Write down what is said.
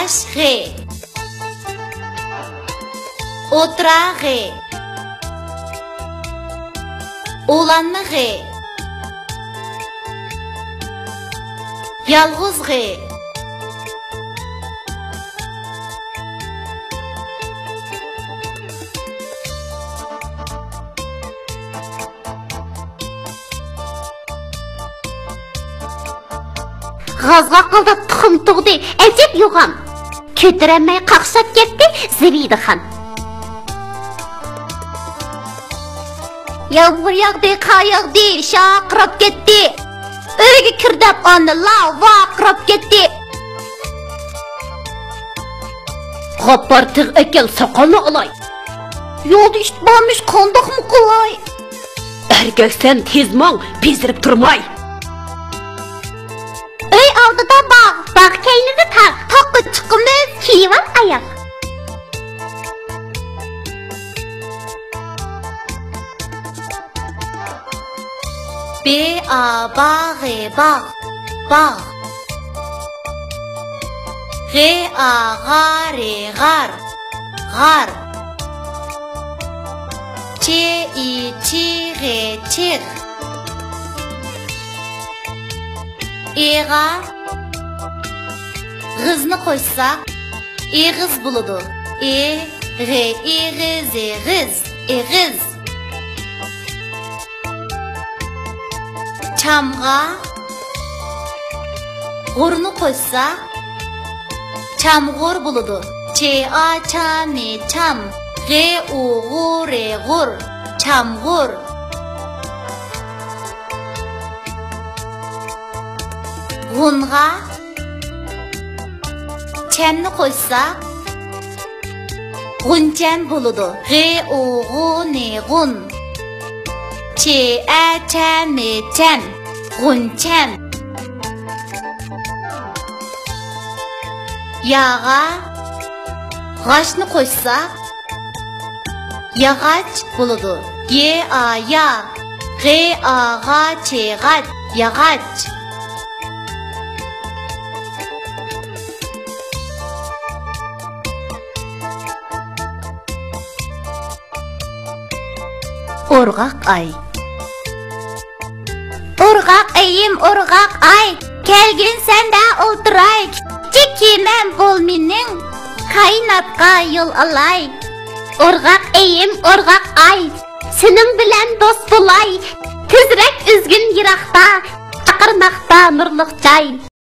Baş G. Otura G. Oğlanma G. Yalğız G. G'azga qildi tuxum tug'di, ajab yo'g'am. Ko'taramay qaqshab ketdi Zibidixon. Yağmur yağdı, qor yağdı, shaqirab ketdi. Uyga kirdab onlar vaqirab ketdi. G'appar tig' akal soqolni olay. Yo'lda ishitmamiş qandoqmi qilay? Erkaksan tezmon, bezirib turmay. Öy aldıda bağ keynidi taq, taqı çıqımız kiyvan ayak. B A ba G bağ, bağ. G A ga re gar, gar. Ç I çi G çir. Eğa G'zni qo'shsak eg'iz bo'ladi. Eg'iz, eg'iz. Chamga g'urni qo'shsak chamg'ur bo'ladi. Cha chami cham. G'ure g'ur, chamg'ur. G'unga channi qo'shsak g'unchan bo'ladi. G'une g'un. Chame cham, g'unchan. Yaga g'ashni qo'shsak yag'ach bo'ladi. Ya g'ag'ach, yag'ach. Urg'aq ay. Urg'aq ayim, urg'aq ay. Kelgin senda o'tiray. Chekimam bo'l mening, qaynatqa yo'l olay. Urg'aq ayim, urg'aq ay. Sening bilan do'st bo'lay. Tezrak üzgün yiroqda, chaqirmoqda nurliq joy.